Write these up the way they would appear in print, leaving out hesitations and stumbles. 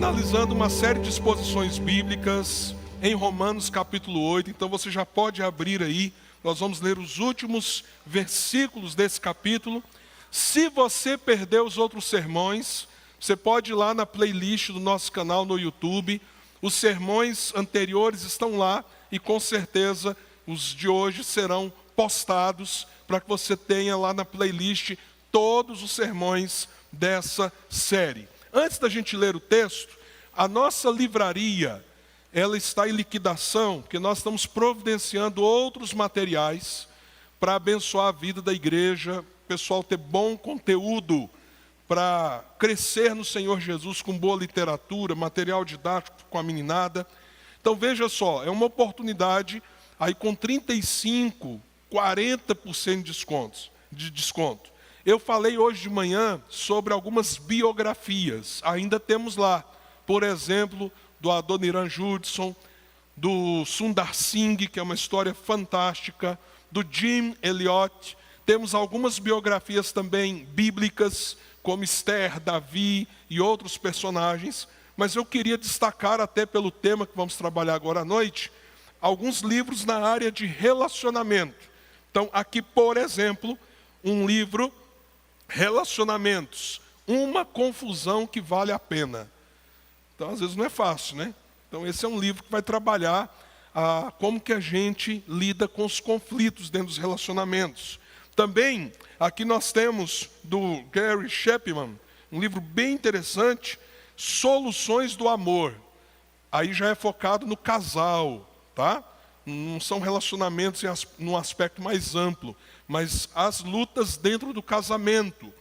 finalizando uma série de exposições bíblicas em Romanos capítulo 8, então você já pode abrir aí, nós vamos ler os últimos versículos desse capítulo. Se você perdeu os outros sermões, você pode ir lá na playlist do nosso canal no YouTube, os sermões anteriores estão lá e com certeza os de hoje serão postados para que você tenha lá na playlist todos os sermões dessa série. Antes da gente ler o texto, a nossa livraria, ela está em liquidação, porque nós estamos providenciando outros materiais para abençoar a vida da igreja, o pessoal ter bom conteúdo para crescer no Senhor Jesus com boa literatura, material didático com a meninada. Então veja só, é uma oportunidade aí com 35%, 40% de desconto. Eu falei hoje de manhã sobre algumas biografias, ainda temos lá, por exemplo, do Adoniran Judson, do Sundar Singh, que é uma história fantástica, do Jim Elliot. Temos algumas biografias também bíblicas, como Esther, Davi e outros personagens, mas eu queria destacar, até pelo tema que vamos trabalhar agora à noite, alguns livros na área de relacionamento. Então, aqui, por exemplo, um livro, Relacionamentos, uma confusão que vale a pena. Então, às vezes não é fácil, né? Então, esse é um livro que vai trabalhar como que a gente lida com os conflitos dentro dos relacionamentos. Também, aqui nós temos do Gary Chapman, um livro bem interessante, Soluções do Amor. Aí já é focado no casal, tá? Não são relacionamentos num aspecto mais amplo, mas as lutas dentro do casamento.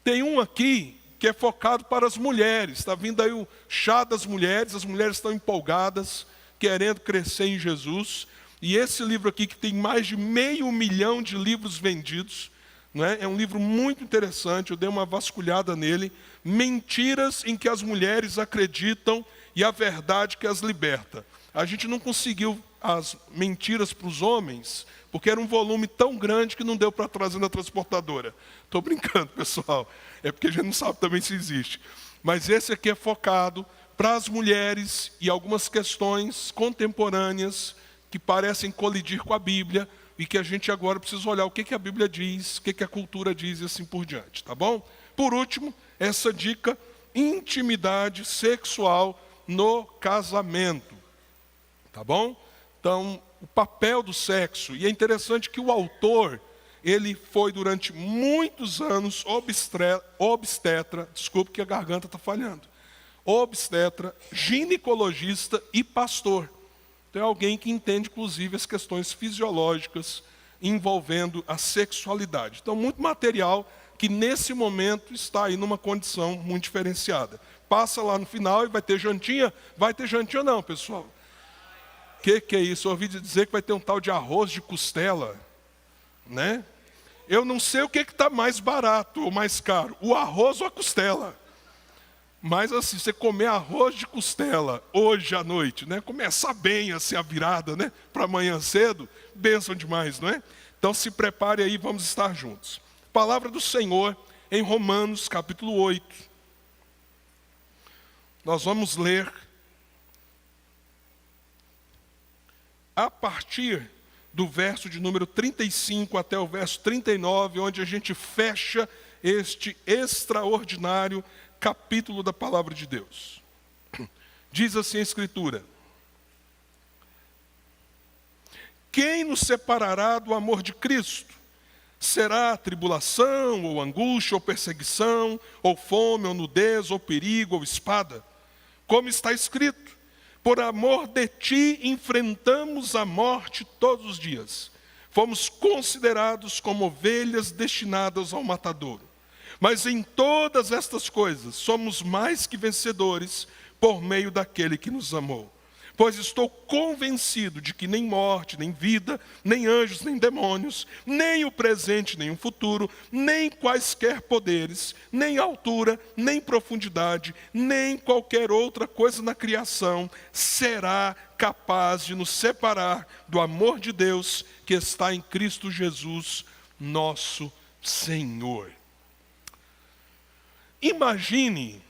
Tem um aqui que é focado para as mulheres. Está vindo aí o chá das mulheres, as mulheres estão empolgadas, querendo crescer em Jesus. E esse livro aqui, que tem mais de 500 mil de livros vendidos, né? É um livro muito interessante, eu dei uma vasculhada nele. Mentiras em que as mulheres acreditam e a verdade que as liberta. A gente não conseguiu as mentiras para os homens, porque era um volume tão grande que não deu para trazer na transportadora. Estou brincando, pessoal. É porque a gente não sabe também se existe. Mas esse aqui é focado para as mulheres e algumas questões contemporâneas que parecem colidir com a Bíblia e que a gente agora precisa olhar o que a Bíblia diz, o que a cultura diz e assim por diante, tá bom? Por último, essa dica, intimidade sexual no casamento, tá bom? Então, o papel do sexo, e é interessante que o autor, ele foi durante muitos anos obstetra, desculpe que a garganta está falhando, obstetra, ginecologista e pastor. Então é alguém que entende, inclusive, as questões fisiológicas envolvendo a sexualidade. Então, muito material que nesse momento está aí numa condição muito diferenciada. Passa lá no final e vai ter jantinha? Vai ter jantinha não, pessoal? Que é isso? Eu ouvi dizer que vai ter um tal de arroz de costela, né? Eu não sei o que está mais barato ou mais caro, o arroz ou a costela. Mas assim, você comer arroz de costela hoje à noite, né? Começar bem assim a virada, né? Para amanhã cedo, bênção demais, não é? Então se prepare aí, vamos estar juntos. Palavra do Senhor em Romanos capítulo 8. Nós vamos ler a partir do verso de número 35 até o verso 39, onde a gente fecha este extraordinário capítulo da palavra de Deus. Diz assim a Escritura: quem nos separará do amor de Cristo? Será tribulação, ou angústia, ou perseguição, ou fome, ou nudez, ou perigo, ou espada? Como está escrito: por amor de ti enfrentamos a morte todos os dias. Fomos considerados como ovelhas destinadas ao matadouro. Mas em todas estas coisas somos mais que vencedores por meio daquele que nos amou. Pois estou convencido de que nem morte, nem vida, nem anjos, nem demônios, nem o presente, nem o futuro, nem quaisquer poderes, nem altura, nem profundidade, nem qualquer outra coisa na criação será capaz de nos separar do amor de Deus que está em Cristo Jesus, nosso Senhor. Imagine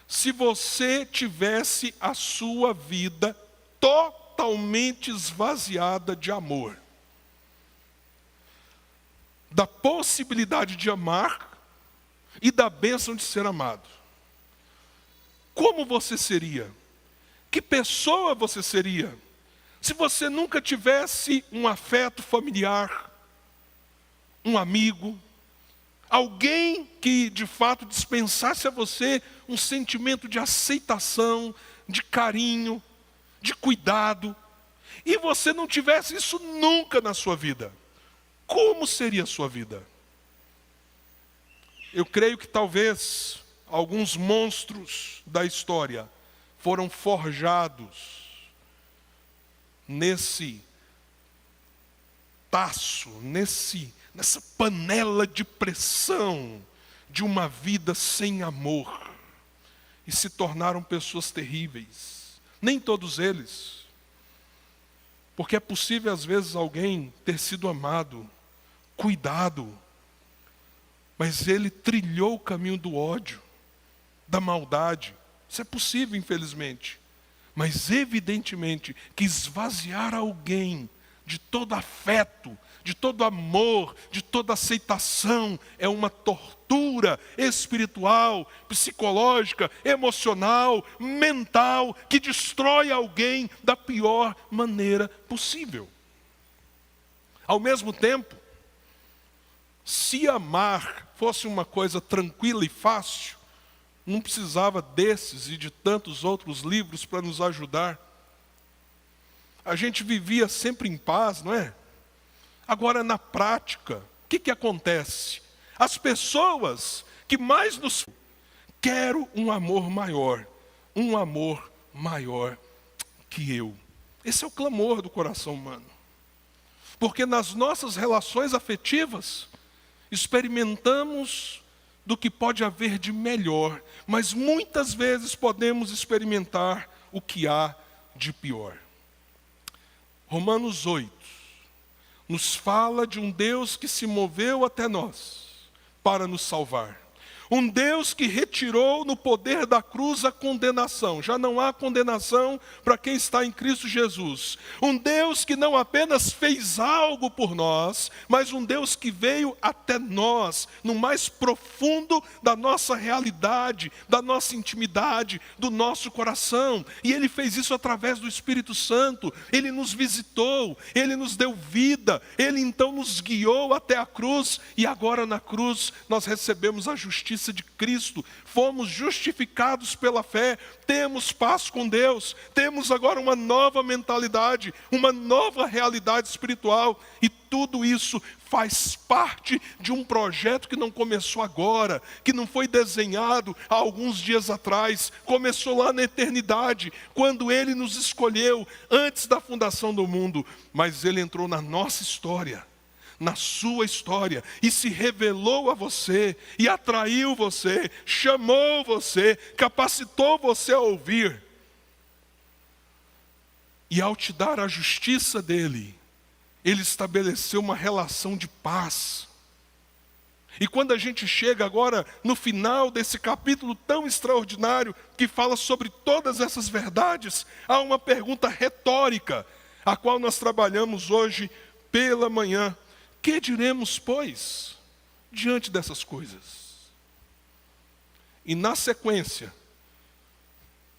se você tivesse a sua vida totalmente esvaziada de amor, da possibilidade de amar e da bênção de ser amado? Como você seria? Que pessoa você seria? Se você nunca tivesse um afeto familiar, um amigo, alguém que de fato dispensasse a você um sentimento de aceitação, de carinho, de cuidado, e você não tivesse isso nunca na sua vida, como seria a sua vida? Eu creio que talvez alguns monstros da história foram forjados nesse taço, nessa panela de pressão de uma vida sem amor, e se tornaram pessoas terríveis. Nem todos eles, porque é possível às vezes alguém ter sido amado, cuidado, mas ele trilhou o caminho do ódio, da maldade. Isso é possível, infelizmente. Mas evidentemente que esvaziar alguém de todo afeto, de todo amor, de toda aceitação, é uma tortura espiritual, psicológica, emocional, mental, que destrói alguém da pior maneira possível. Ao mesmo tempo, se amar fosse uma coisa tranquila e fácil, não precisava desses e de tantos outros livros para nos ajudar. A gente vivia sempre em paz, não é? Agora, na prática, o que acontece? As pessoas que mais nos... Quero um amor maior que eu. Esse é o clamor do coração humano. Porque nas nossas relações afetivas, experimentamos do que pode haver de melhor, mas muitas vezes podemos experimentar o que há de pior. Romanos 8 nos fala de um Deus que se moveu até nós para nos salvar. Um Deus que retirou no poder da cruz a condenação. Já não há condenação para quem está em Cristo Jesus. Um Deus que não apenas fez algo por nós, mas um Deus que veio até nós, no mais profundo da nossa realidade, da nossa intimidade, do nosso coração. E Ele fez isso através do Espírito Santo. Ele nos visitou, Ele nos deu vida, Ele então nos guiou até a cruz, e agora na cruz nós recebemos a justiça de Cristo, fomos justificados pela fé, temos paz com Deus, temos agora uma nova mentalidade, uma nova realidade espiritual, e tudo isso faz parte de um projeto que não começou agora, que não foi desenhado há alguns dias atrás, começou lá na eternidade, quando Ele nos escolheu antes da fundação do mundo, mas Ele entrou na nossa história, na sua história, e se revelou a você, e atraiu você, chamou você, capacitou você a ouvir. E ao te dar a justiça dele, Ele estabeleceu uma relação de paz. E quando a gente chega agora no final desse capítulo tão extraordinário, que fala sobre todas essas verdades, há uma pergunta retórica, a qual nós trabalhamos hoje pela manhã. Que diremos, pois, diante dessas coisas? E na sequência,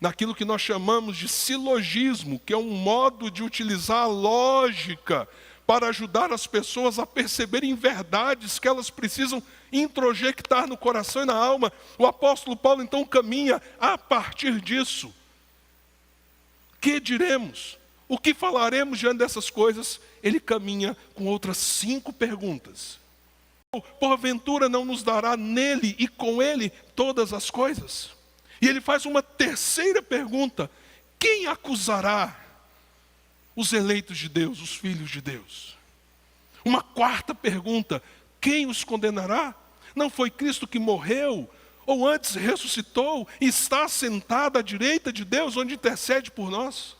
naquilo que nós chamamos de silogismo, que é um modo de utilizar a lógica para ajudar as pessoas a perceberem verdades que elas precisam introjectar no coração e na alma, o apóstolo Paulo então caminha a partir disso. Que diremos? O que falaremos diante dessas coisas? Ele caminha com outras 5 perguntas. Porventura não nos dará nele e com ele todas as coisas? E ele faz uma terceira pergunta: quem acusará os eleitos de Deus, os filhos de Deus? Uma quarta pergunta: quem os condenará? Não foi Cristo que morreu, ou antes ressuscitou, e está sentado à direita de Deus, onde intercede por nós?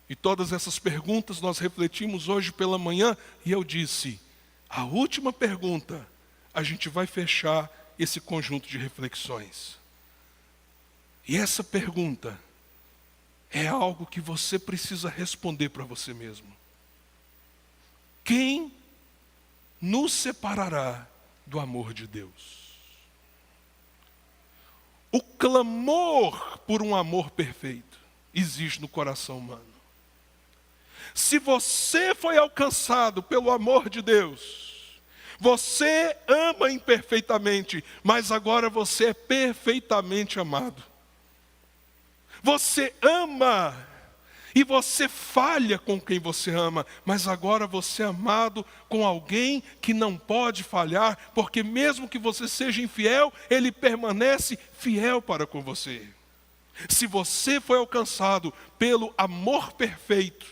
E todas essas perguntas nós refletimos hoje pela manhã, e eu disse, a última pergunta, a gente vai fechar esse conjunto de reflexões. E essa pergunta é algo que você precisa responder para você mesmo. Quem nos separará do amor de Deus? O clamor por um amor perfeito existe no coração humano. Se você foi alcançado pelo amor de Deus, você ama imperfeitamente, mas agora você é perfeitamente amado. Você ama e você falha com quem você ama, mas agora você é amado com alguém que não pode falhar, porque mesmo que você seja infiel, ele permanece fiel para com você. Se você foi alcançado pelo amor perfeito,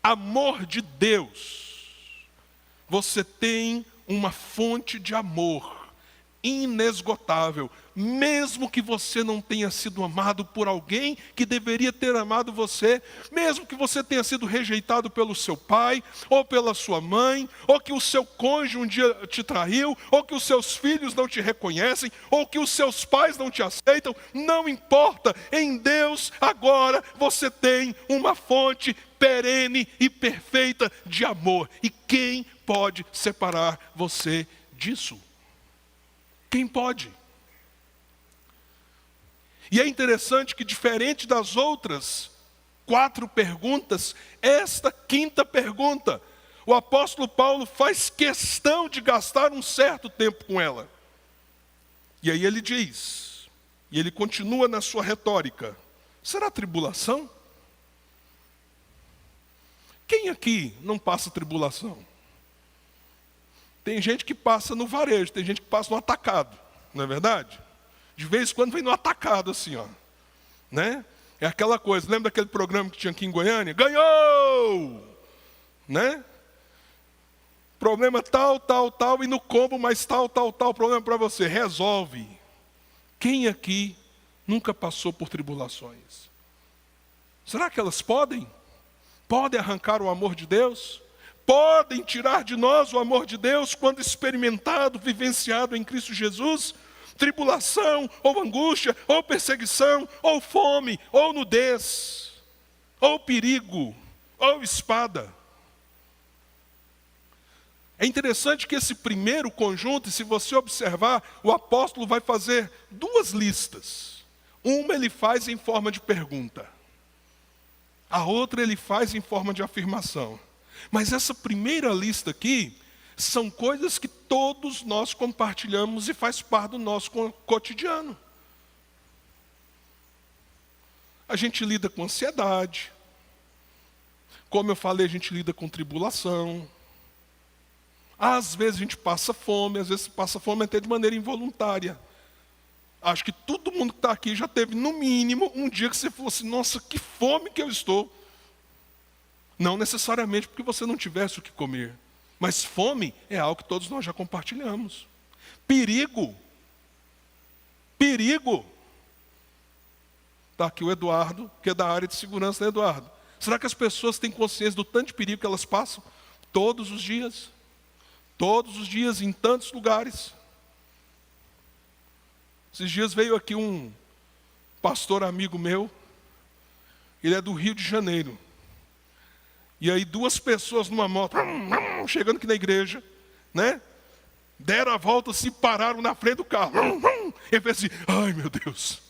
amor de Deus, você tem uma fonte de amor inesgotável, mesmo que você não tenha sido amado por alguém que deveria ter amado você, mesmo que você tenha sido rejeitado pelo seu pai, ou pela sua mãe, ou que o seu cônjuge um dia te traiu, ou que os seus filhos não te reconhecem, ou que os seus pais não te aceitam, não importa, em Deus agora você tem uma fonte perene e perfeita de amor. E quem pode separar você disso? Quem pode? E é interessante que, diferente das outras 4 perguntas, esta 5ª pergunta, o apóstolo Paulo faz questão de gastar um certo tempo com ela. E aí ele diz, e ele continua na sua retórica: será tribulação? Quem aqui não passa tribulação? Tem gente que passa no varejo, tem gente que passa no atacado, não é verdade? De vez em quando vem no atacado assim, ó, né? É aquela coisa, lembra daquele programa que tinha aqui em Goiânia? Ganhou! Né? Problema tal, e no combo mais tal, problema para você. Resolve. Quem aqui nunca passou por tribulações? Será que elas podem arrancar o amor de Deus? Podem tirar de nós o amor de Deus quando experimentado, vivenciado em Cristo Jesus? Tribulação, ou angústia, ou perseguição, ou fome, ou nudez, ou perigo, ou espada. É interessante que esse primeiro conjunto, e se você observar, o apóstolo vai fazer 2 listas. Uma ele faz em forma de pergunta. A outra ele faz em forma de afirmação. Mas essa primeira lista aqui são coisas que todos nós compartilhamos e faz parte do nosso cotidiano. A gente lida com ansiedade. Como eu falei, a gente lida com tribulação. Às vezes a gente passa fome, às vezes passa fome até de maneira involuntária. Acho que todo mundo que está aqui já teve, no mínimo, um dia que você falou assim: nossa, que fome que eu estou. Não necessariamente porque você não tivesse o que comer. Mas fome é algo que todos nós já compartilhamos. Perigo. Está aqui o Eduardo, que é da área de segurança, né, Eduardo? Será que as pessoas têm consciência do tanto de perigo que elas passam? Todos os dias. Todos os dias, em tantos lugares. Esses dias veio aqui um pastor amigo meu. Ele é do Rio de Janeiro. E aí 2 pessoas numa moto, chegando aqui na igreja, né? Deram a volta, se pararam na frente do carro. Ele fez assim: ai meu Deus.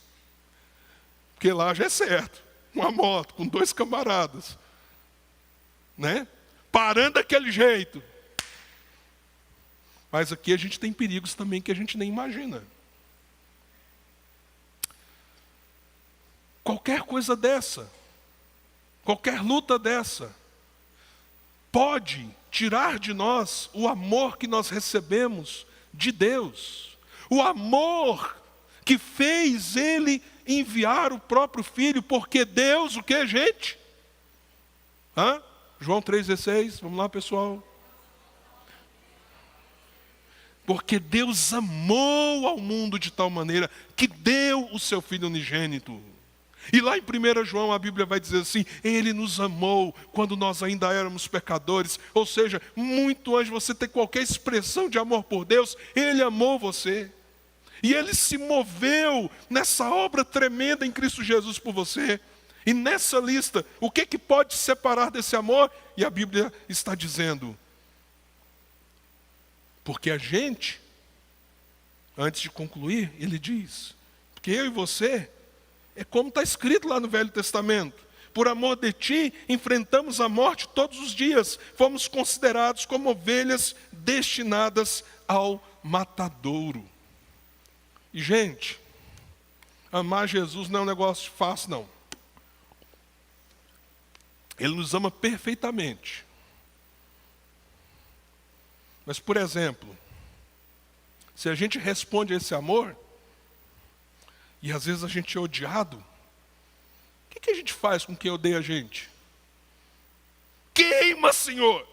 Porque lá já é certo. Uma moto com 2 camaradas, né? Parando daquele jeito. Mas aqui a gente tem perigos também que a gente nem imagina. Qualquer coisa dessa, qualquer luta dessa, pode tirar de nós o amor que nós recebemos de Deus. O amor que fez Ele enviar o próprio Filho, porque Deus, o que, gente? João 3,16, vamos lá, pessoal. Porque Deus amou ao mundo de tal maneira que deu o seu Filho unigênito. E lá em 1 João a Bíblia vai dizer assim: Ele nos amou quando nós ainda éramos pecadores. Ou seja, muito antes de você ter qualquer expressão de amor por Deus, Ele amou você. E Ele se moveu nessa obra tremenda em Cristo Jesus por você. E nessa lista, o que pode separar desse amor? E a Bíblia está dizendo, porque a gente, antes de concluir, ele diz, porque eu e você, é como está escrito lá no Velho Testamento, por amor de ti, enfrentamos a morte todos os dias, fomos considerados como ovelhas destinadas ao matadouro. E gente, amar Jesus não é um negócio fácil não. Ele nos ama perfeitamente. Mas, por exemplo, se a gente responde a esse amor, e às vezes a gente é odiado, o que a gente faz com quem odeia a gente? Queima, Senhor!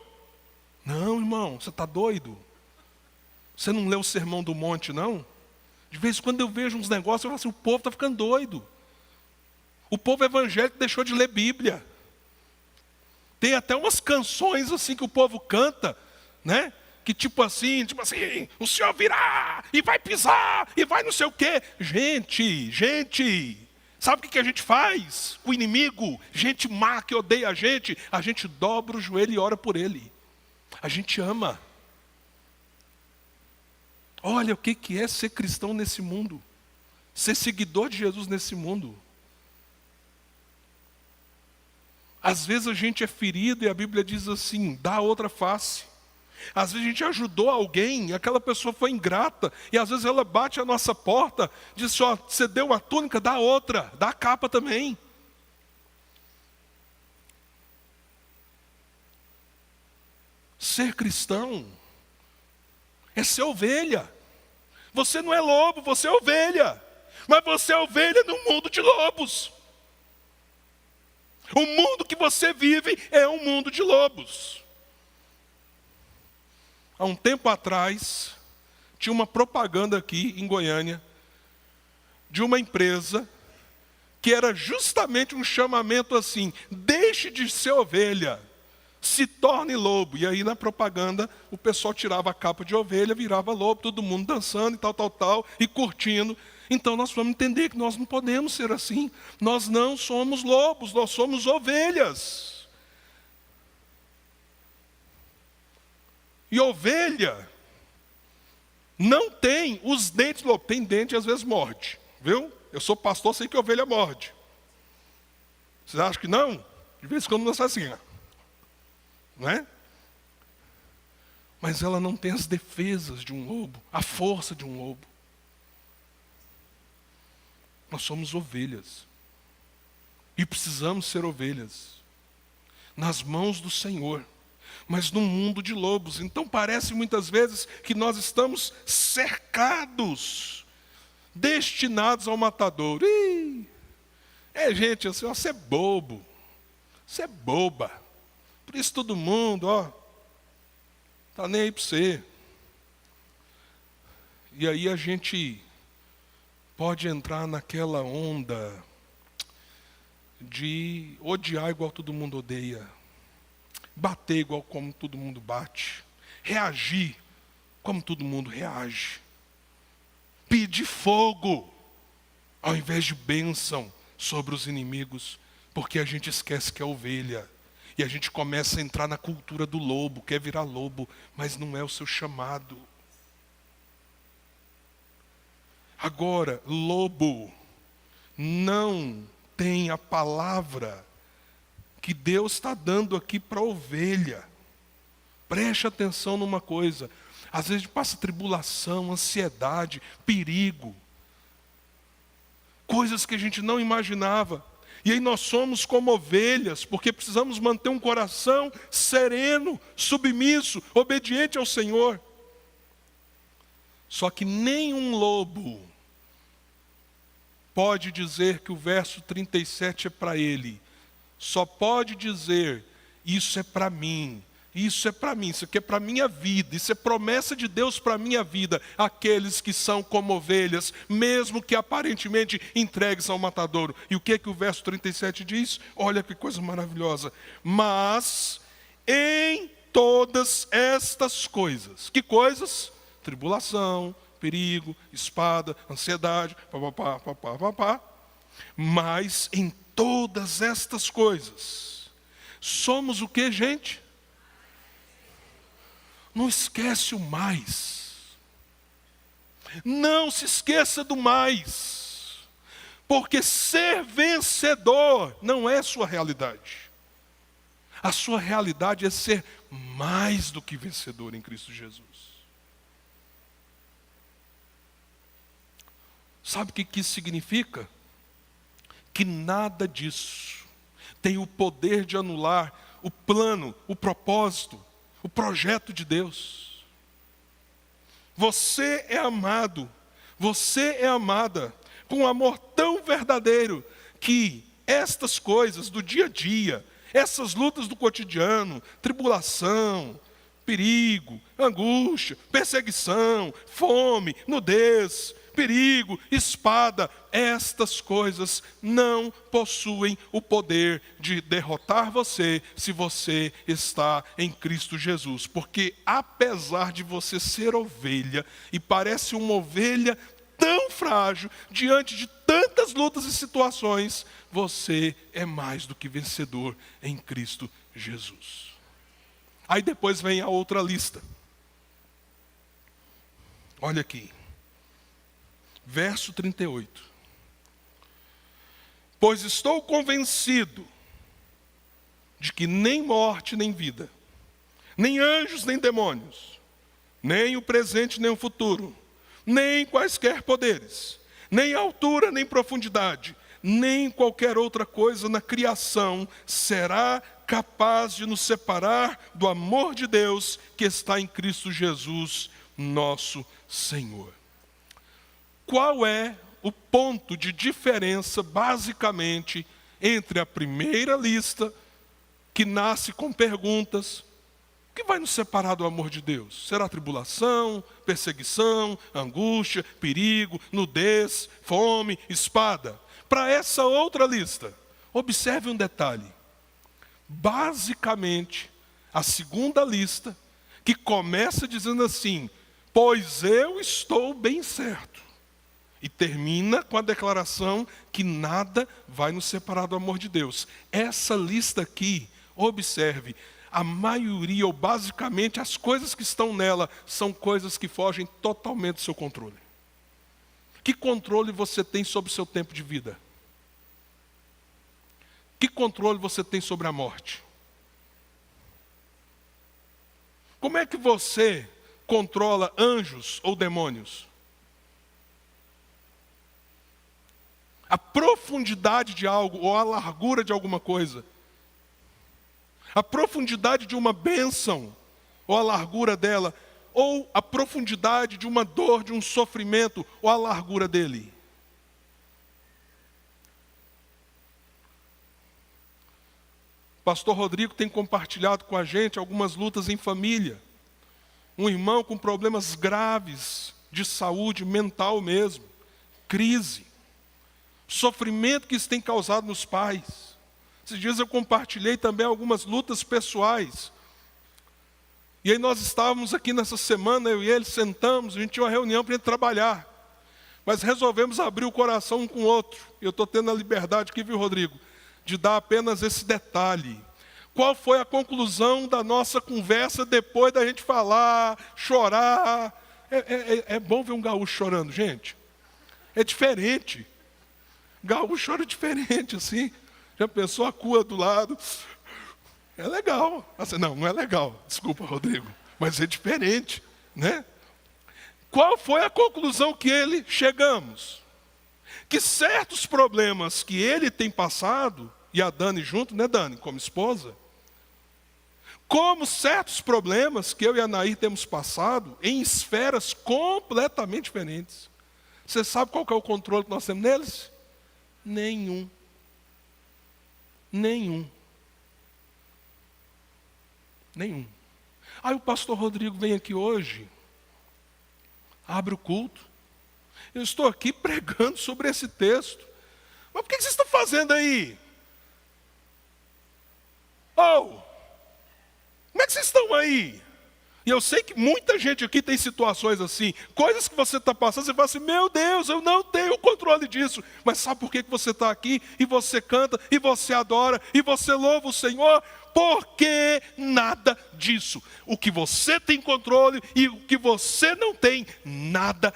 Não, irmão, você está doido? Você não leu o Sermão do Monte, não? De vez em quando eu vejo uns negócios, eu falo assim, o povo está ficando doido. O povo evangélico deixou de ler Bíblia. Tem até umas canções assim que o povo canta, né? Que tipo assim, o Senhor virá, e vai pisar, e vai não sei o quê. Gente, sabe o que a gente faz? O inimigo, gente má que odeia a gente dobra o joelho e ora por ele. A gente ama. Olha o que é ser cristão nesse mundo. Ser seguidor de Jesus nesse mundo. Às vezes a gente é ferido e a Bíblia diz assim, dá outra face. Às vezes a gente ajudou alguém e aquela pessoa foi ingrata. E às vezes ela bate a nossa porta, diz assim, ó, você deu a túnica, dá outra, dá a capa também. Ser cristão é ser ovelha. Você não é lobo, você é ovelha. Mas você é ovelha num mundo de lobos. O mundo que você vive é um mundo de lobos. Há um tempo atrás, tinha uma propaganda aqui em Goiânia, de uma empresa, que era justamente um chamamento assim, deixe de ser ovelha, se torne lobo. E aí na propaganda, o pessoal tirava a capa de ovelha, virava lobo, todo mundo dançando e tal, e curtindo. Então nós vamos entender que nós não podemos ser assim. Nós não somos lobos, nós somos ovelhas. E ovelha não tem os dentes do lobo. Tem dente e às vezes morde, viu? Eu sou pastor, sei que ovelha morde. Vocês acham que não? De vez em quando nós fazemos assim, não é? Mas ela não tem as defesas de um lobo, a força de um lobo. Nós somos ovelhas. E precisamos ser ovelhas. Nas mãos do Senhor. Mas num mundo de lobos. Então parece muitas vezes que nós estamos cercados. Destinados ao matadouro. Gente, assim, ó, você é bobo. Você é boba. Por isso todo mundo, ó, tá nem aí para você. E aí a gente pode entrar naquela onda de odiar igual todo mundo odeia, bater igual como todo mundo bate, reagir como todo mundo reage, pedir fogo ao invés de bênção sobre os inimigos, porque a gente esquece que é ovelha. E a gente começa a entrar na cultura do lobo, quer virar lobo, mas não é o seu chamado. Agora, lobo não tem a palavra que Deus está dando aqui para a ovelha. Preste atenção numa coisa. Às vezes a gente passa tribulação, ansiedade, perigo. Coisas que a gente não imaginava. E aí nós somos como ovelhas, porque precisamos manter um coração sereno, submisso, obediente ao Senhor. Só que nenhum lobo pode dizer que o verso 37 é para ele. Só pode dizer, isso é para mim. Isso é para mim, isso aqui é para a minha vida, isso é promessa de Deus para a minha vida. Aqueles que são como ovelhas, mesmo que aparentemente entregues ao matadouro. E o que o verso 37 diz? Olha que coisa maravilhosa. Mas em todas estas coisas, que coisas? Tribulação, perigo, espada, ansiedade, papapá, papapá, papá. Mas em todas estas coisas, somos o que, gente? Não esquece o mais. Não se esqueça do mais. Porque ser vencedor não é sua realidade. A sua realidade é ser mais do que vencedor em Cristo Jesus. Sabe o que isso significa? Que nada disso tem o poder de anular o plano, o propósito, o projeto de Deus. Você é amado, você é amada com um amor tão verdadeiro que estas coisas do dia a dia, essas lutas do cotidiano, tribulação, perigo, angústia, perseguição, fome, nudez, perigo, espada, estas coisas não possuem o poder de derrotar você se você está em Cristo Jesus. Porque apesar de você ser ovelha, e parece uma ovelha tão frágil, diante de tantas lutas e situações, você é mais do que vencedor em Cristo Jesus. Aí depois vem a outra lista. Olha aqui. Verso 38. Pois estou convencido de que nem morte nem vida, nem anjos nem demônios, nem o presente nem o futuro, nem quaisquer poderes, nem altura nem profundidade, nem qualquer outra coisa na criação será capaz de nos separar do amor de Deus que está em Cristo Jesus, nosso Senhor. Qual é o ponto de diferença, basicamente, entre a primeira lista, que nasce com perguntas: o que vai nos separar do amor de Deus? Será tribulação, perseguição, angústia, perigo, nudez, fome, espada? Para essa outra lista, observe um detalhe. Basicamente, a segunda lista, que começa dizendo assim: pois eu estou bem certo. E termina com a declaração que nada vai nos separar do amor de Deus. Essa lista aqui, observe, a maioria, ou basicamente as coisas que estão nela, são coisas que fogem totalmente do seu controle. Que controle você tem sobre o seu tempo de vida? Que controle você tem sobre a morte? Como é que você controla anjos ou demônios? A profundidade de algo ou a largura de alguma coisa. A profundidade de uma bênção ou a largura dela. Ou a profundidade de uma dor, de um sofrimento ou a largura dele. Pastor Rodrigo tem compartilhado com a gente algumas lutas em família. Um irmão com problemas graves de saúde mental mesmo. Crise. Sofrimento que isso tem causado nos pais. Esses dias eu compartilhei também algumas lutas pessoais. E aí nós estávamos aqui nessa semana, eu e ele, sentamos, a gente tinha uma reunião para a gente trabalhar. Mas resolvemos abrir o coração um com o outro. Eu estou tendo a liberdade aqui, viu, Rodrigo, de dar apenas esse detalhe. Qual foi a conclusão da nossa conversa depois da gente falar, chorar? É bom ver um gaúcho chorando, gente. É diferente. Gaúcho chora diferente, assim. Já pensou a cua do lado? É legal. Assim, não é legal. Desculpa, Rodrigo. Mas é diferente, né? Qual foi a conclusão que chegamos? Que certos problemas que ele tem passado, e a Dani junto, né, Dani, como esposa, como certos problemas que eu e a Nair temos passado em esferas completamente diferentes. Você sabe qual que é o controle que nós temos neles? Nenhum. Aí o pastor Rodrigo vem aqui hoje, abre o culto. Eu estou aqui pregando sobre esse texto. Mas por que vocês estão fazendo aí? Como é que vocês estão aí? E eu sei que muita gente aqui tem situações assim, coisas que você está passando, você fala assim, meu Deus, eu não tenho controle disso. Mas sabe por que você está aqui? E você canta, e você adora, e você louva o Senhor? Porque nada disso. O que você tem controle e o que você não tem, nada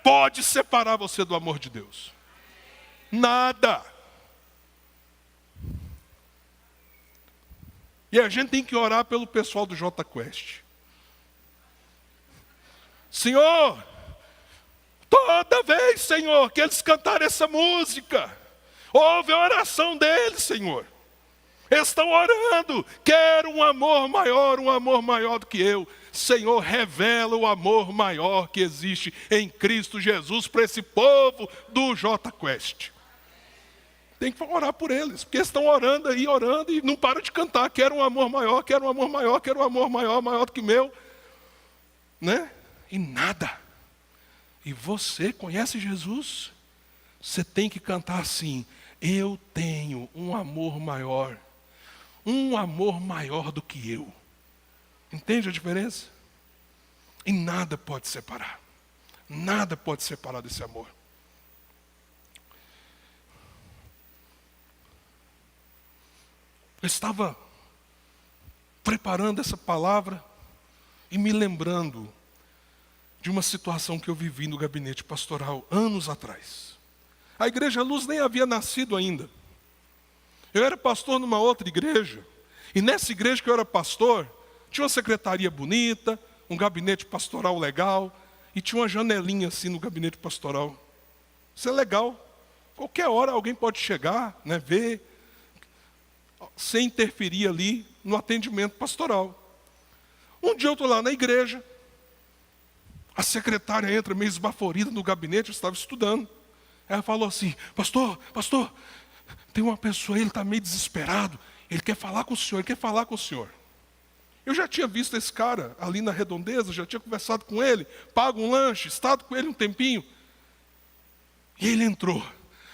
pode separar você do amor de Deus. Nada. E a gente tem que orar pelo pessoal do Jota Quest. Senhor, toda vez, Senhor, que eles cantarem essa música, ouve a oração deles, Senhor. Eles estão orando, quero um amor maior do que eu. Senhor, revela o amor maior que existe em Cristo Jesus para esse povo do Jota Quest. Tem que orar por eles, porque eles estão orando aí, orando, e não param de cantar, quero um amor maior, quero um amor maior, quero um amor maior do que o meu. Né? E nada. E você conhece Jesus? Você tem que cantar assim, eu tenho um amor maior do que eu. Entende a diferença? E nada pode separar. Nada pode separar desse amor. Eu estava preparando essa palavra e me lembrando de uma situação que eu vivi no gabinete pastoral anos atrás. A Igreja Luz nem havia nascido ainda. Eu era pastor numa outra igreja, e nessa igreja que eu era pastor, tinha uma secretaria bonita, um gabinete pastoral legal, e tinha uma janelinha assim no gabinete pastoral. Isso é legal. Qualquer hora alguém pode chegar, né, ver, sem interferir ali no atendimento pastoral. Um dia eu estou lá na igreja, a secretária entra meio esbaforida no gabinete, eu estava estudando. Ela falou assim, pastor, tem uma pessoa aí, ele está meio desesperado, ele quer falar com o senhor, Eu já tinha visto esse cara ali na redondeza, já tinha conversado com ele, pago um lanche, estado com ele um tempinho. E ele entrou.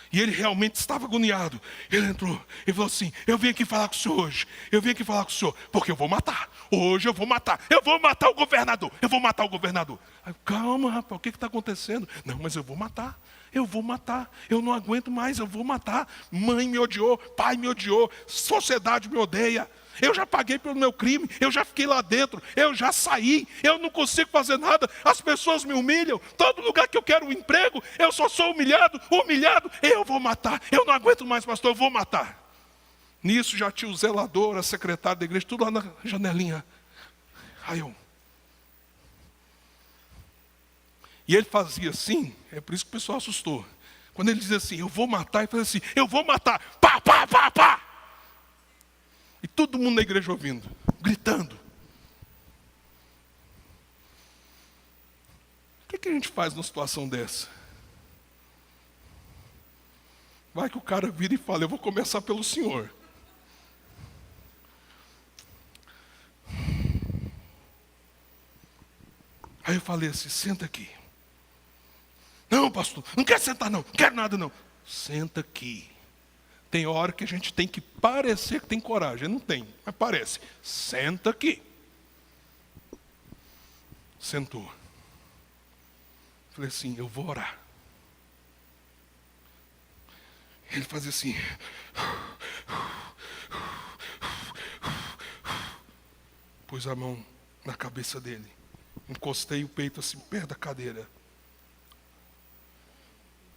E ele realmente estava agoniado. Ele entrou e falou assim, eu vim aqui falar com o senhor hoje. Eu vim aqui falar com o senhor, porque eu vou matar. Hoje eu vou matar. Eu vou matar o governador. Eu vou matar o governador. Aí, calma, rapaz, o que está acontecendo? Não, mas eu vou matar. Eu vou matar. Eu não aguento mais, eu vou matar. Mãe me odiou, pai me odiou, sociedade me odeia. Eu já paguei pelo meu crime, eu já fiquei lá dentro, eu já saí, eu não consigo fazer nada, as pessoas me humilham, todo lugar que eu quero um emprego, eu só sou humilhado, eu vou matar, eu não aguento mais, pastor, eu vou matar. Nisso já tinha o zelador, a secretária da igreja, tudo lá na janelinha. Aí eu... E ele fazia assim, é por isso que o pessoal assustou. Quando ele dizia assim, eu vou matar, ele fazia assim, eu vou matar, pá, pá, pá, pá. E todo mundo na igreja ouvindo, gritando. O que a gente faz numa situação dessa? Vai que o cara vira e fala, eu vou começar pelo senhor. Aí eu falei assim, senta aqui. Não, pastor, não quero sentar não quero nada não. Senta aqui. Tem hora que a gente tem que parecer que tem coragem. Não tem, mas parece. Senta aqui. Sentou. Falei assim, eu vou orar. Ele fazia assim. Pus a mão na cabeça dele. Encostei o peito assim perto da cadeira.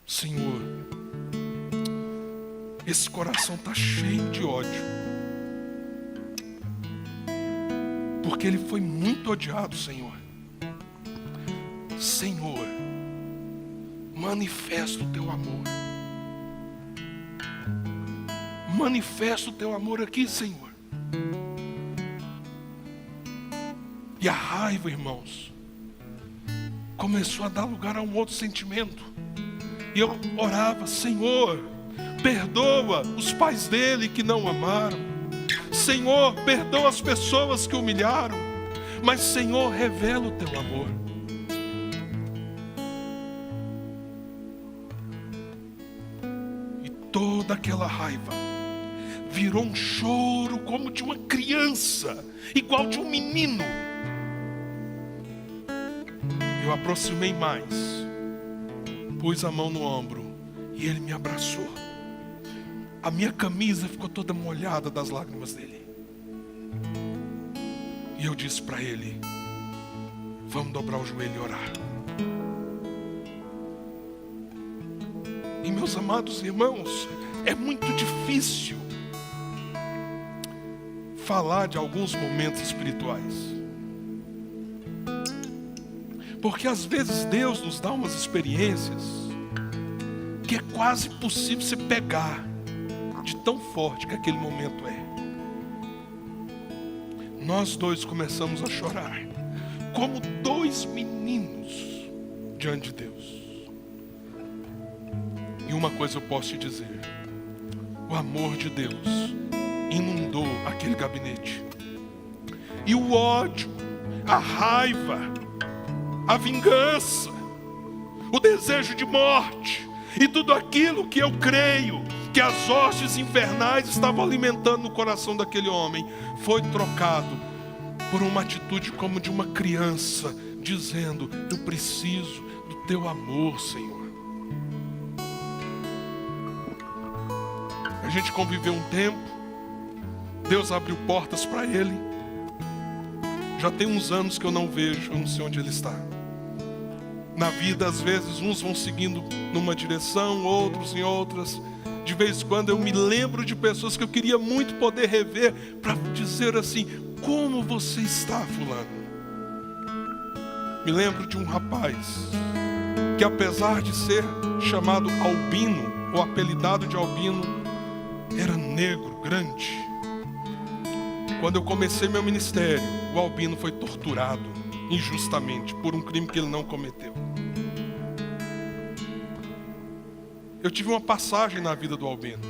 Senhor, esse coração está cheio de ódio. Porque ele foi muito odiado, Senhor. Senhor, manifesta o teu amor. Manifesta o teu amor aqui, Senhor. E a raiva, irmãos, começou a dar lugar a um outro sentimento. E eu orava, Senhor, perdoa os pais dele que não amaram. Senhor, perdoa as pessoas que humilharam. Mas, Senhor, revela o teu amor. E toda aquela raiva virou um choro como de uma criança, igual de um menino. Eu aproximei mais, pus a mão no ombro e ele me abraçou. A minha camisa ficou toda molhada das lágrimas dele. E eu disse para ele: vamos dobrar o joelho e orar. E meus amados irmãos, é muito difícil falar de alguns momentos espirituais, porque às vezes Deus nos dá umas experiências que é quase impossível se pegar, de tão forte que aquele momento é. Nós dois começamos a chorar, como dois meninos diante de Deus. E uma coisa eu posso te dizer: o amor de Deus inundou aquele gabinete. E o ódio, a raiva, a vingança, o desejo de morte e tudo aquilo que eu creio que as hostes infernais estavam alimentando no coração daquele homem, foi trocado por uma atitude como de uma criança, dizendo: eu preciso do teu amor, Senhor. A gente conviveu um tempo, Deus abriu portas para ele. Já tem uns anos que eu não vejo, eu não sei onde ele está. Na vida, às vezes, uns vão seguindo numa direção, outros em outras. De vez em quando eu me lembro de pessoas que eu queria muito poder rever, para dizer assim: como você está, fulano? Me lembro de um rapaz que, apesar de ser chamado albino, ou apelidado de albino, era negro, grande. Quando eu comecei meu ministério, o albino foi torturado injustamente por um crime que ele não cometeu. Eu tive uma passagem na vida do albino.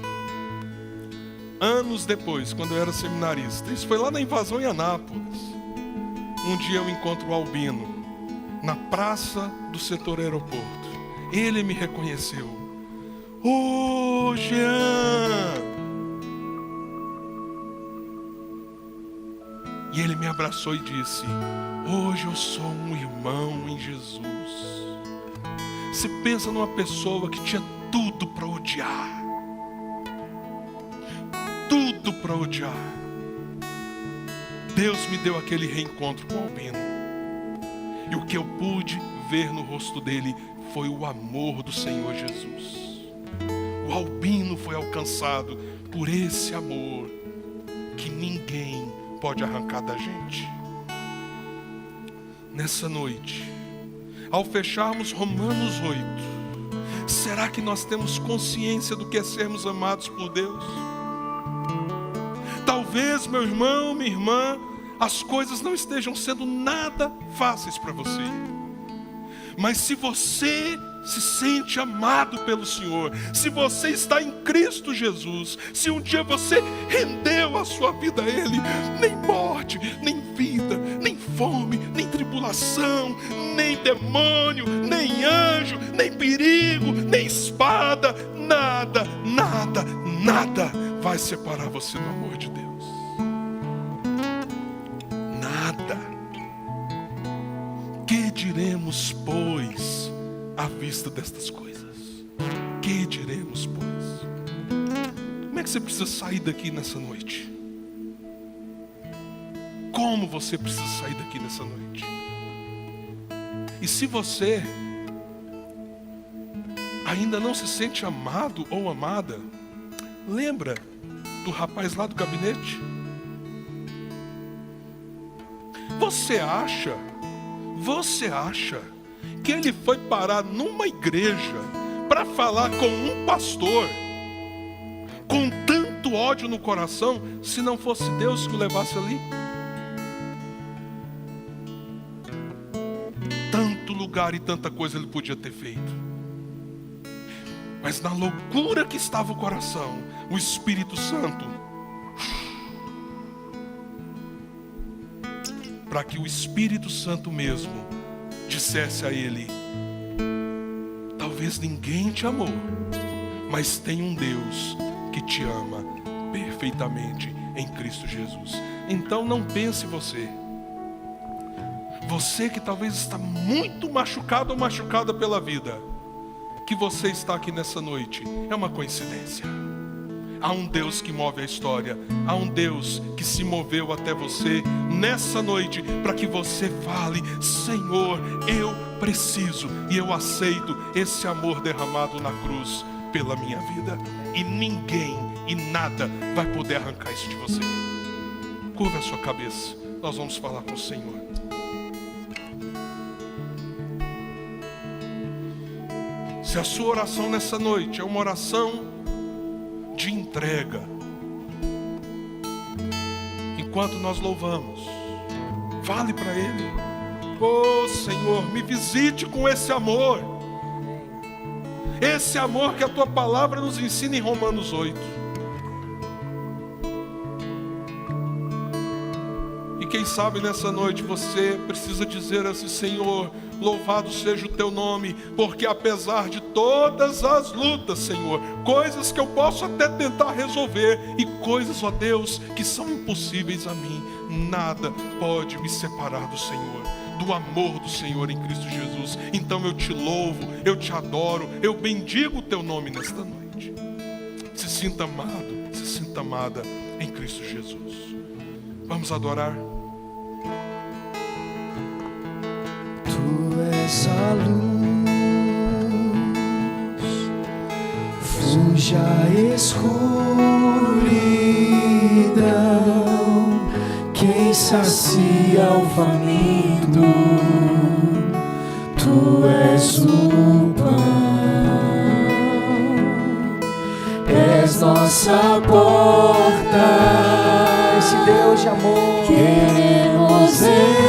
Anos depois, quando eu era seminarista, isso foi lá na invasão em Anápolis. Um dia eu encontro o albino na praça do setor aeroporto. Ele me reconheceu. Ô, Jean! E ele me abraçou e disse: hoje eu sou um irmão em Jesus. Você pensa numa pessoa que tinha tudo para odiar. Tudo para odiar. Deus me deu aquele reencontro com o albino. E o que eu pude ver no rosto dele foi o amor do Senhor Jesus. O albino foi alcançado por esse amor que ninguém pode arrancar da gente. Nessa noite, ao fecharmos Romanos 8, será que nós temos consciência do que é sermos amados por Deus? Talvez, meu irmão, minha irmã, as coisas não estejam sendo nada fáceis para você. Mas se você se sente amado pelo Senhor, se você está em Cristo Jesus, se um dia você rendeu a sua vida a Ele, nem morte, nem vida, nem fome, nem tribulação, nem demônio, nem anjo, nem perigo, nem espada, nada, nada, nada vai separar você do amor de Deus. Nada. Que diremos, pois, à vista destas coisas? Que diremos, pois? Como é que você precisa sair daqui nessa noite? Como você precisa sair daqui nessa noite? E se você ainda não se sente amado ou amada, lembra do rapaz lá do gabinete? Você acha que ele foi parar numa igreja para falar com um pastor com tanto ódio no coração, se não fosse Deus que o levasse ali? Tanto lugar e tanta coisa ele podia ter feito, mas na loucura que estava o coração, o Espírito Santo, para que o Espírito Santo mesmo dissesse a ele: talvez ninguém te amou, mas tem um Deus que te ama perfeitamente. perfeitamente em Cristo Jesus. Então não pense você que talvez está muito machucado ou machucada pela vida, que você está aqui nessa noite é uma coincidência. Há um Deus que move a história. Há um Deus que se moveu até você nessa noite para que você fale: Senhor, eu preciso e eu aceito esse amor derramado na cruz pela minha vida. E ninguém e nada vai poder arrancar isso de você. Curva a sua cabeça. Nós vamos falar com o Senhor. Se a sua oração nessa noite é uma oração de entrega, enquanto nós louvamos, fale para Ele: oh Senhor, me visite com esse amor que a Tua palavra nos ensina em Romanos 8. E quem sabe nessa noite você precisa dizer assim: Senhor, louvado seja o Teu nome, porque apesar de todas as lutas, Senhor, coisas que eu posso até tentar resolver e coisas, ó Deus, que são impossíveis a mim, nada pode me separar do Senhor, do amor do Senhor em Cristo Jesus. Então eu te louvo, eu te adoro, eu bendigo o Teu nome nesta noite. Se sinta amado, se sinta amada em Cristo Jesus. Vamos adorar. Tu és a luz, fuja a escuridão, quem sacia o faminto, Tu és o pão, és nossa porta, esse Deus de amor, queremos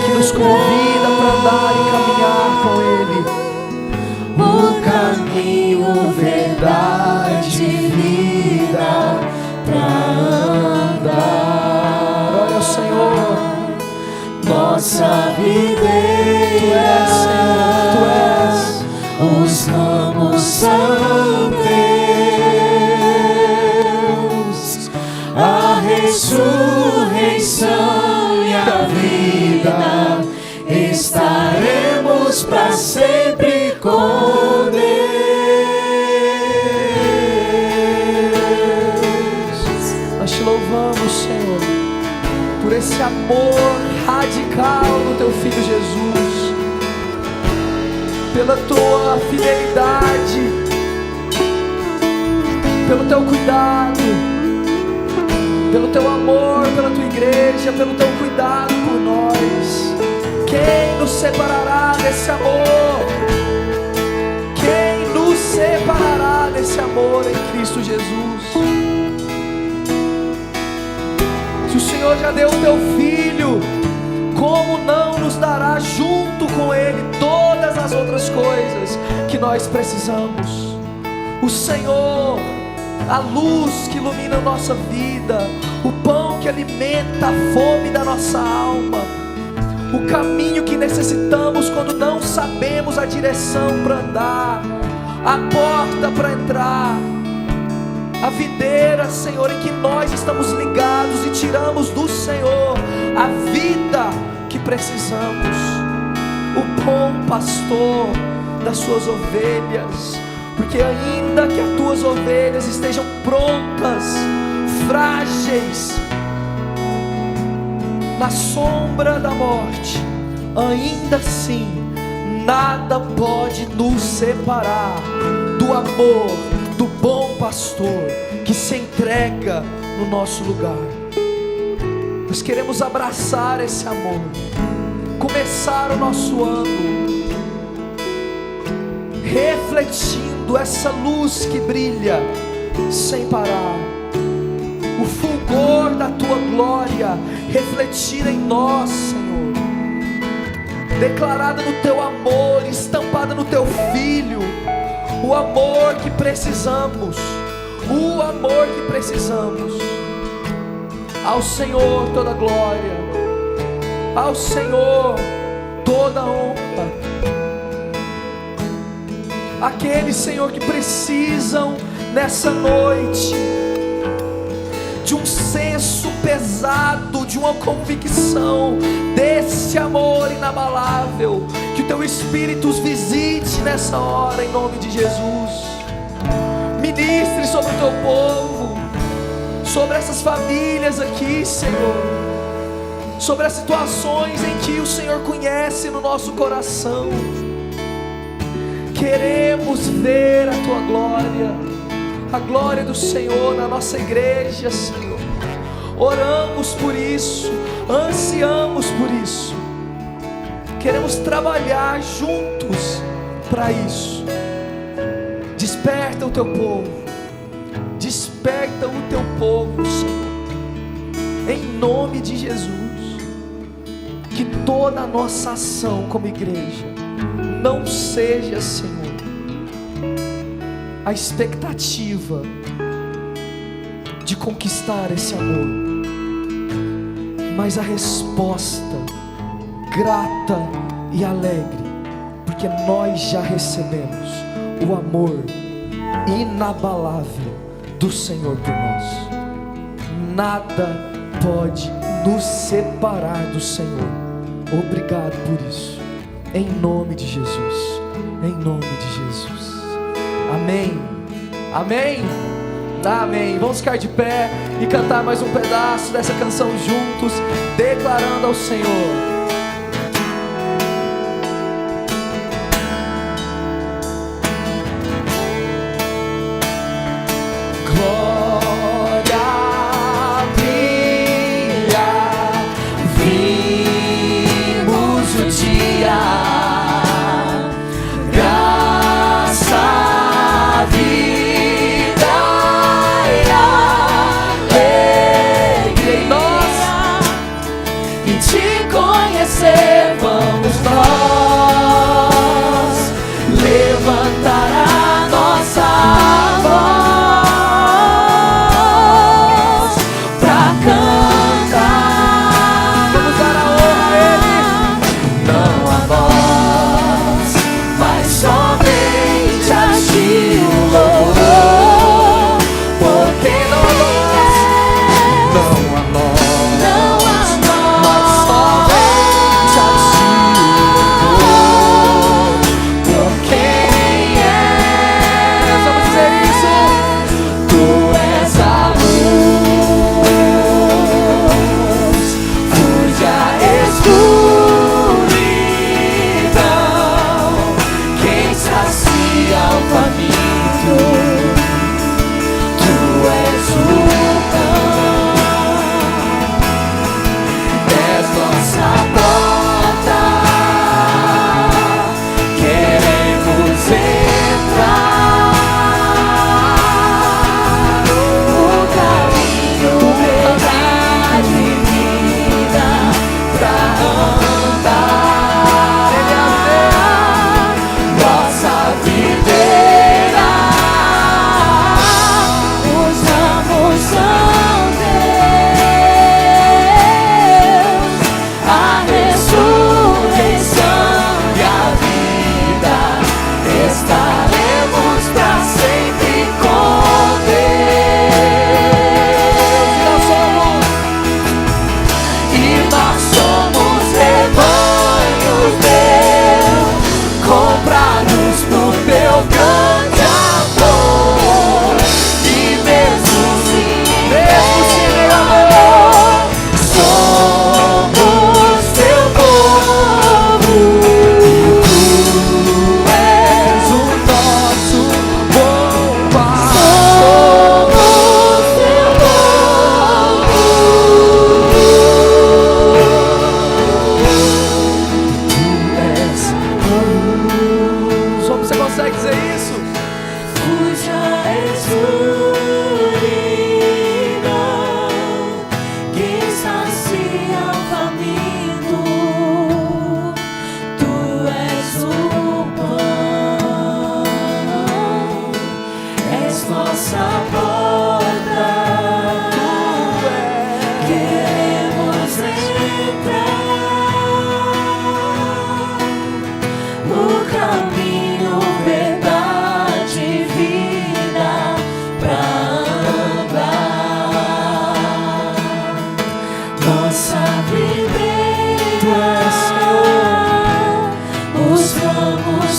que nos convida para andar e caminhar com Ele. o caminho, verdade e vida pra andar. Olha o Senhor, Nossa videira, Tu és, os ramos são teus, a ressurreição e a vida, estaremos para sempre com Deus. nós te louvamos, Senhor, por esse amor radical do Teu Filho Jesus, pela Tua fidelidade, pelo Teu cuidado, pelo Teu amor, pela Tua igreja, pelo Teu cuidado por nós. Quem nos separará desse amor? Quem nos separará desse amor em Cristo Jesus? Se o Senhor já deu o Teu Filho, como não nos dará junto com Ele todas as outras coisas que nós precisamos? O Senhor, a luz que ilumina a nossa vida, o pão que alimenta a fome da nossa alma, o caminho que necessitamos quando não sabemos a direção para andar, a porta para entrar, a videira, Senhor, em que nós estamos ligados e tiramos do Senhor a vida que precisamos, o bom pastor das suas ovelhas, porque ainda que as tuas ovelhas estejam prontas, frágeis, na sombra da morte, ainda assim nada pode nos separar do amor do bom pastor que se entrega no nosso lugar. Nós queremos abraçar esse amor, começar o nosso ano refletindo essa luz que brilha sem parar, o fulgor da Tua glória refletida em nós, Senhor, declarada no Teu amor, estampada no Teu Filho, o amor que precisamos, o amor que precisamos. Ao Senhor toda glória, ao Senhor toda honra. Aqueles, Senhor, que precisam nessa noite de um senso pesado, de uma convicção desse amor inabalável. Que o teu Espírito os visite nessa hora, em nome de Jesus. Ministre sobre o teu povo, sobre essas famílias aqui, Senhor, sobre as situações em que o Senhor conhece no nosso coração. Queremos ver a tua glória, a glória do Senhor na nossa igreja, Senhor. Oramos por isso, ansiamos por isso. Queremos trabalhar juntos para isso. Desperta o teu povo, desperta o teu povo, Senhor, em nome de Jesus. Que toda a nossa ação como igreja não seja, Senhor, a expectativa de conquistar esse amor, mas a resposta grata e alegre, porque nós já recebemos o amor inabalável do Senhor por nós. Nada pode nos separar do Senhor. Obrigado por isso, em nome de Jesus, em nome de Jesus. Amém, amém, amém. Vamos ficar de pé e cantar mais um pedaço dessa canção juntos, declarando ao Senhor.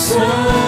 Santo.